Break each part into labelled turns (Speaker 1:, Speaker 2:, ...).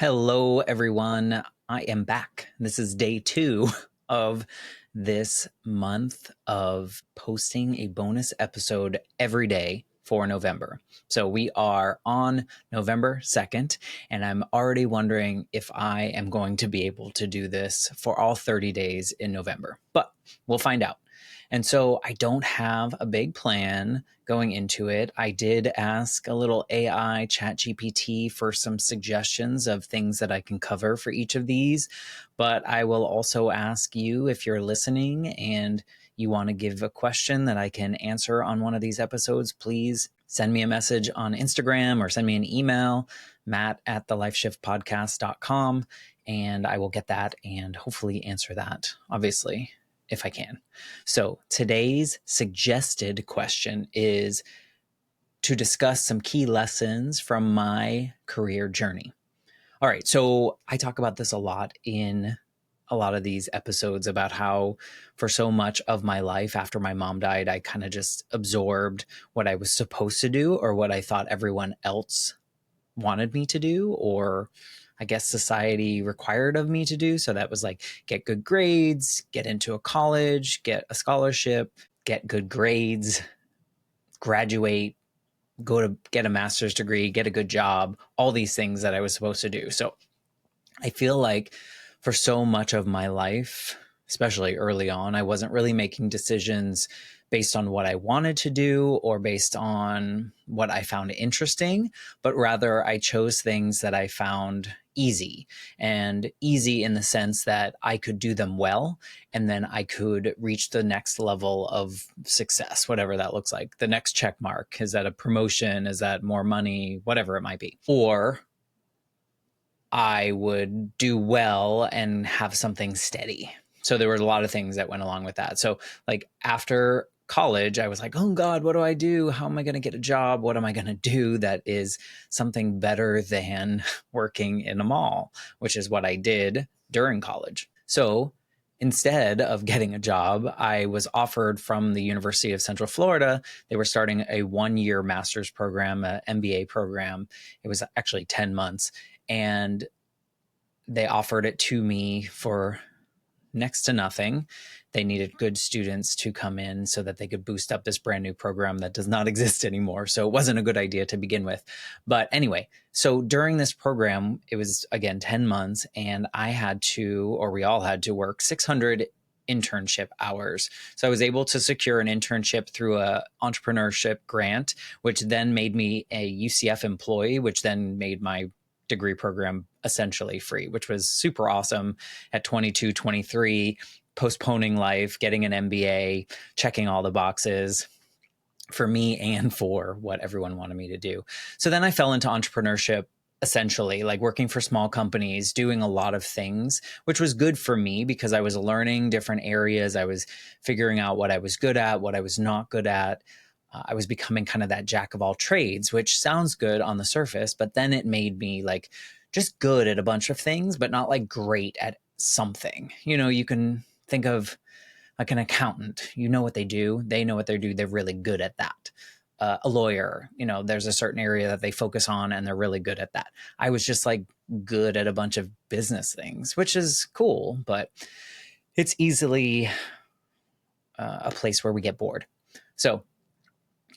Speaker 1: Hello, everyone. I am back. This is day 2 of this month of posting a bonus episode every day for November. So we are on November 2nd, and I'm already wondering if I am going to be able to do this for all 30 days in November, but we'll find out. And so I don't have a big plan going into it. I did ask a little AI chat GPT for some suggestions of things that I can cover for each of these. But I will also ask you, if you're listening and you want to give a question that I can answer on one of these episodes, please send me a message on Instagram or send me an email, matt@thelifeshiftpodcast.com, and I will get that and hopefully answer that, obviously, if I can. So today's suggested question is to discuss some key lessons from my career journey. All right, so I talk about this a lot in a lot of these episodes about how for so much of my life after my mom died, I kind of just absorbed what I was supposed to do or what I thought everyone else wanted me to do, or I guess society required of me to do. So that was like get good grades, get into a college, get a scholarship, get good grades, graduate, go to get a master's degree, get a good job, all these things that I was supposed to do. So I feel like for so much of my life, especially early on, I wasn't really making decisions based on what I wanted to do or based on what I found interesting, but rather I chose things that I found easy, and easy in the sense that I could do them well, and then I could reach the next level of success, whatever that looks like. The next check mark. Is that a promotion? Is that more money? Whatever it might be. Or I would do well and have something steady. So there were a lot of things that went along with that. So like after college, I was like, oh God, what do I do? How am I going to get a job? What am I going to do that is something better than working in a mall, which is what I did during college. So instead of getting a job, I was offered from the University of Central Florida. They were starting a 1-year master's program, an MBA program. It was actually 10 months. And they offered it to me for next to nothing. They needed good students to come in so that they could boost up this brand new program that does not exist anymore. So it wasn't a good idea to begin with. But anyway, so during this program, it was, again, 10 months, and I had to, or we all had to work 600 internship hours. So I was able to secure an internship through a entrepreneurship grant, which then made me a UCF employee, which then made my degree program essentially free, which was super awesome at 22, 23, postponing life, getting an MBA, checking all the boxes for me and for what everyone wanted me to do. So then I fell into entrepreneurship, essentially, like working for small companies, doing a lot of things, which was good for me because I was learning different areas. I was figuring out what I was good at, what I was not good at. I was becoming kind of that jack of all trades, which sounds good on the surface, but then it made me like just good at a bunch of things, but not like great at something. You know, you can think of like an accountant. You know what they do. They know what they do. They're really good at that. A lawyer, you know, there's a certain area that they focus on and they're really good at that. I was just like good at a bunch of business things, which is cool, but it's easily a place where we get bored. So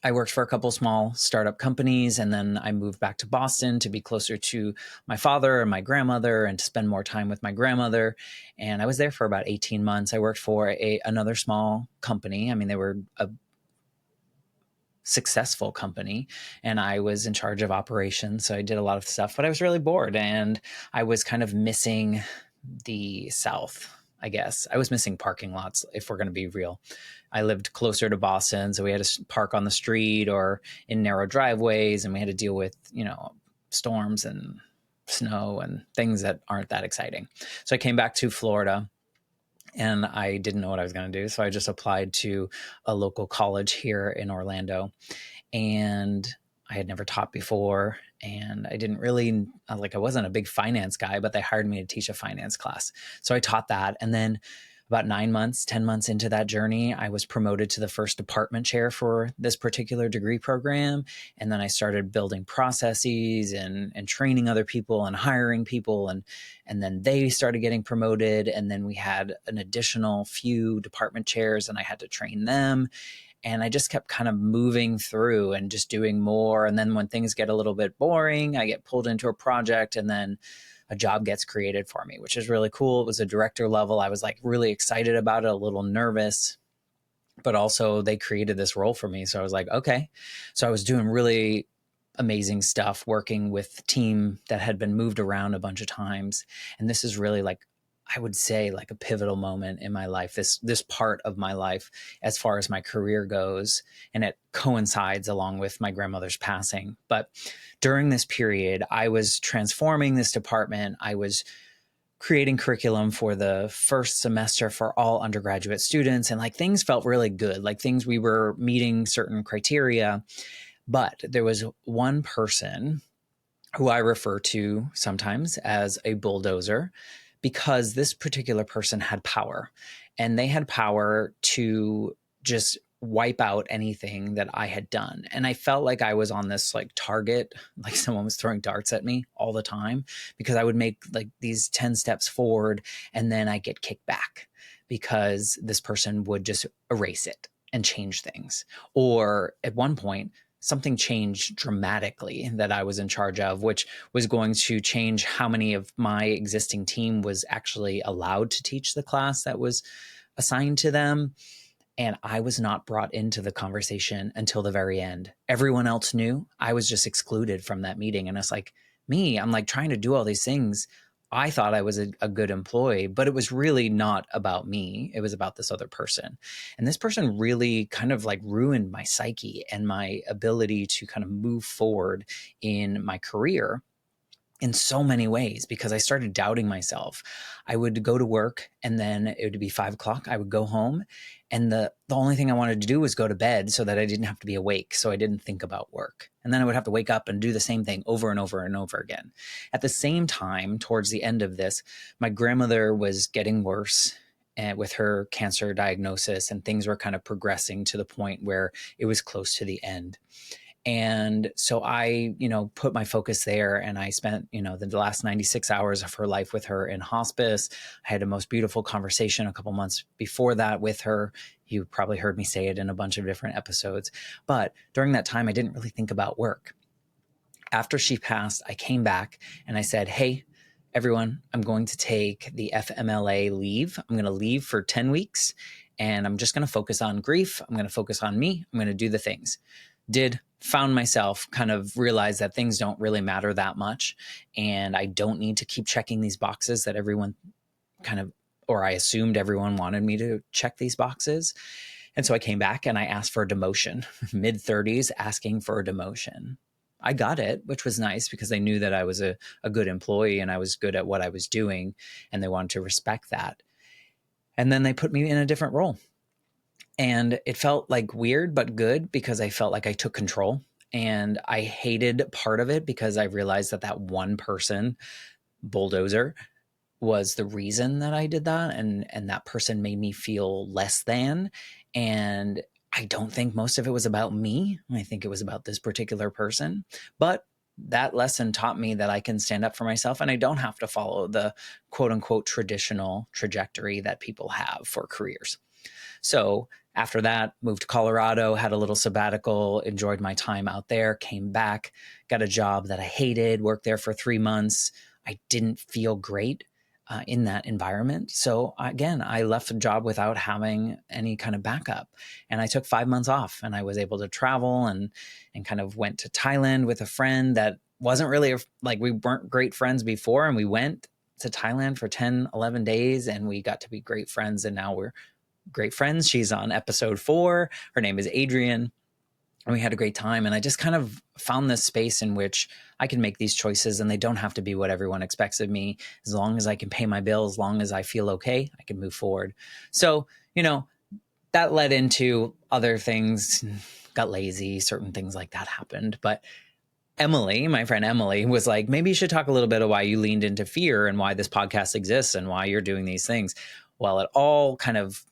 Speaker 1: I worked for a couple small startup companies, and then I moved back to Boston to be closer to my father and my grandmother and to spend more time with my grandmother. And I was there for about 18 months. I worked for another small company. I mean, they were a successful company, and I was in charge of operations. So I did a lot of stuff, but I was really bored, and I was kind of missing the South, I guess. I was missing parking lots, if we're going to be real. I lived closer to Boston, so we had to park on the street or in narrow driveways, and we had to deal with, you know, storms and snow and things that aren't that exciting. So I came back to Florida, and I didn't know what I was going to do. So I just applied to a local college here in Orlando, and I had never taught before, and I didn't really, like, I wasn't a big finance guy, but they hired me to teach a finance class. So I taught that. And then about 9 months, 10 months into that journey, I was promoted to the first department chair for this particular degree program. And then I started building processes and training other people and hiring people. And then they started getting promoted. And then we had an additional few department chairs and I had to train them. And I just kept kind of moving through and just doing more. And then when things get a little bit boring, I get pulled into a project and then a job gets created for me, which is really cool. It was a director level. I was like really excited about it, a little nervous, but also they created this role for me. So I was like, okay. So I was doing really amazing stuff, working with the team that had been moved around a bunch of times. And this is really like, I would say like a pivotal moment in my life, this part of my life as far as my career goes. And it coincides along with my grandmother's passing. But during this period, I was transforming this department. I was creating curriculum for the first semester for all undergraduate students. And like things felt really good, like things we were meeting certain criteria. But there was one person who I refer to sometimes as a bulldozer, because this particular person had power, and they had power to just wipe out anything that I had done. And I felt like I was on this like target, like someone was throwing darts at me all the time, because I would make like these 10 steps forward and then I get kicked back because this person would just erase it and change things. Or at one point, something changed dramatically that I was in charge of, which was going to change how many of my existing team was actually allowed to teach the class that was assigned to them. And I was not brought into the conversation until the very end. Everyone else knew. I was just excluded from that meeting. And it's like, I'm like trying to do all these things. I thought I was a good employee, but it was really not about me. It was about this other person. And this person really kind of like ruined my psyche and my ability to kind of move forward in my career in so many ways, because I started doubting myself. I would go to work and then it would be 5 o'clock. I would go home and the only thing I wanted to do was go to bed so that I didn't have to be awake. So I didn't think about work. And then I would have to wake up and do the same thing over and over and over again. At the same time, towards the end of this, my grandmother was getting worse with her cancer diagnosis, and things were kind of progressing to the point where it was close to the end. And so I, put my focus there, and I spent, the last 96 hours of her life with her in hospice. I had a most beautiful conversation a couple months before that with her. You probably heard me say it in a bunch of different episodes, but during that time, I didn't really think about work. After she passed, I came back and I said, hey, everyone, I'm going to take the FMLA leave. I'm going to leave for 10 weeks and I'm just going to focus on grief. I'm going to focus on me. I'm going to do the things. Found myself kind of realize that things don't really matter that much. And I don't need to keep checking these boxes that everyone or I assumed everyone wanted me to check these boxes. And so I came back and I asked for a demotion, mid-30s, asking for a demotion. I got it, which was nice because they knew that I was a good employee and I was good at what I was doing, and they wanted to respect that. And then they put me in a different role. And it felt like weird, but good, because I felt like I took control. And I hated part of it because I realized that one person, bulldozer, was the reason that I did that. And that person made me feel less than. And I don't think most of it was about me. I think it was about this particular person. But that lesson taught me that I can stand up for myself and I don't have to follow the quote unquote traditional trajectory that people have for careers. So after that, moved to Colorado, had a little sabbatical, enjoyed my time out there, came back, got a job that I hated, worked there for 3 months. I didn't feel great in that environment. So again, I left the job without having any kind of backup. And I took 5 months off and I was able to travel and kind of went to Thailand with a friend that wasn't really we weren't great friends before. And we went to Thailand for 10, 11 days and we got to be great friends. And now we're great friends. She's on episode 4. Her name is Adrian. And we had a great time. And I just kind of found this space in which I can make these choices and they don't have to be what everyone expects of me. As long as I can pay my bills, as long as I feel okay, I can move forward. So, that led into other things, got lazy, certain things like that happened. But Emily, my friend Emily, was like, maybe you should talk a little bit of why you leaned into fear and why this podcast exists and why you're doing these things. Well, it all kind of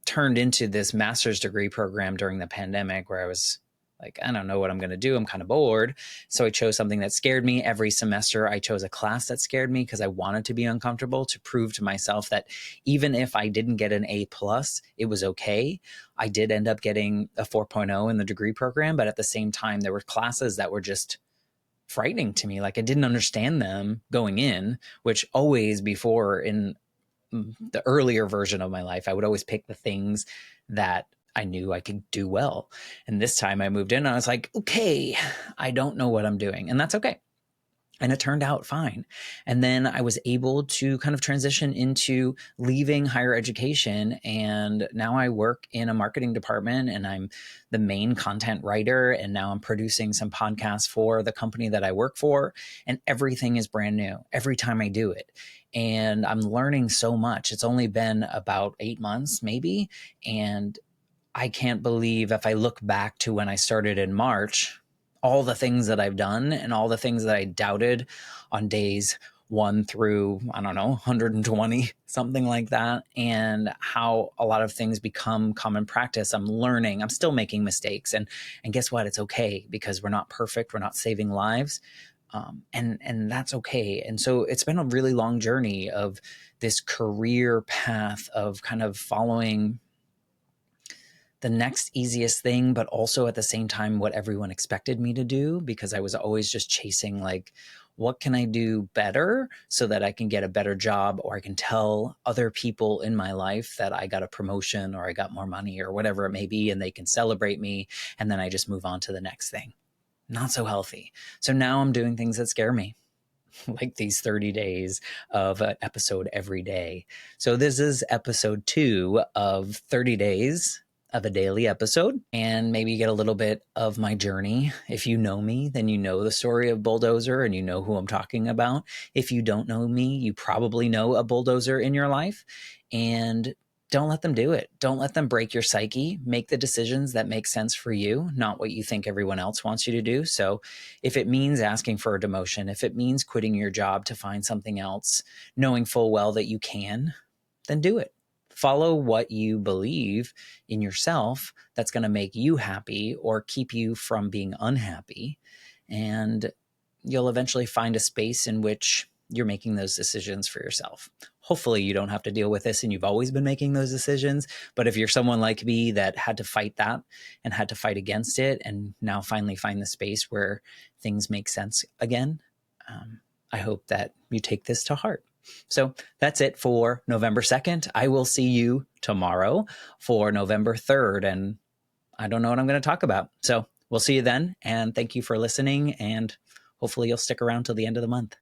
Speaker 1: turned into this master's degree program during the pandemic where I was like, I don't know what I'm going to do. I'm kind of bored. So I chose something that scared me. Every semester, I chose a class that scared me because I wanted to be uncomfortable to prove to myself that even if I didn't get an A plus, it was okay. I did end up getting a 4.0 in the degree program, but at the same time, there were classes that were just frightening to me. Like I didn't understand them going in, which always before in the earlier version of my life, I would always pick the things that I knew I could do well. And this time I moved in and I was like, okay, I don't know what I'm doing. And that's okay. And it turned out fine. And then I was able to kind of transition into leaving higher education. And now I work in a marketing department and I'm the main content writer. And now I'm producing some podcasts for the company that I work for. And everything is brand new every time I do it. And I'm learning so much. It's only been about 8 months, maybe. And I can't believe if I look back to when I started in March, all the things that I've done and all the things that I doubted on days 1 through, I don't know, 120, something like that, and how a lot of things become common practice. I'm learning, I'm still making mistakes. And guess what? It's okay because we're not perfect. We're not saving lives. And that's okay. And so it's been a really long journey of this career path of kind of following the next easiest thing, but also at the same time, what everyone expected me to do, because I was always just chasing like, what can I do better so that I can get a better job, or I can tell other people in my life that I got a promotion or I got more money or whatever it may be, and they can celebrate me. And then I just move on to the next thing. Not so healthy. So now I'm doing things that scare me. Like these 30 days of an episode every day. So this is episode 2 of 30 days of a daily episode, and maybe you get a little bit of my journey. If you know me, then you know the story of Bulldozer and you know who I'm talking about. If you don't know me, you probably know a bulldozer in your life, and don't let them do it. Don't let them break your psyche. Make the decisions that make sense for you, not what you think everyone else wants you to do. So if it means asking for a demotion, if it means quitting your job to find something else, knowing full well that you can, then do it. Follow what you believe in yourself that's going to make you happy or keep you from being unhappy. And you'll eventually find a space in which you're making those decisions for yourself. Hopefully you don't have to deal with this and you've always been making those decisions. But if you're someone like me that had to fight that and had to fight against it and now finally find the space where things make sense again, I hope that you take this to heart. So that's it for November 2nd. I will see you tomorrow for November 3rd. And I don't know what I'm going to talk about. So we'll see you then. And thank you for listening. And hopefully you'll stick around till the end of the month.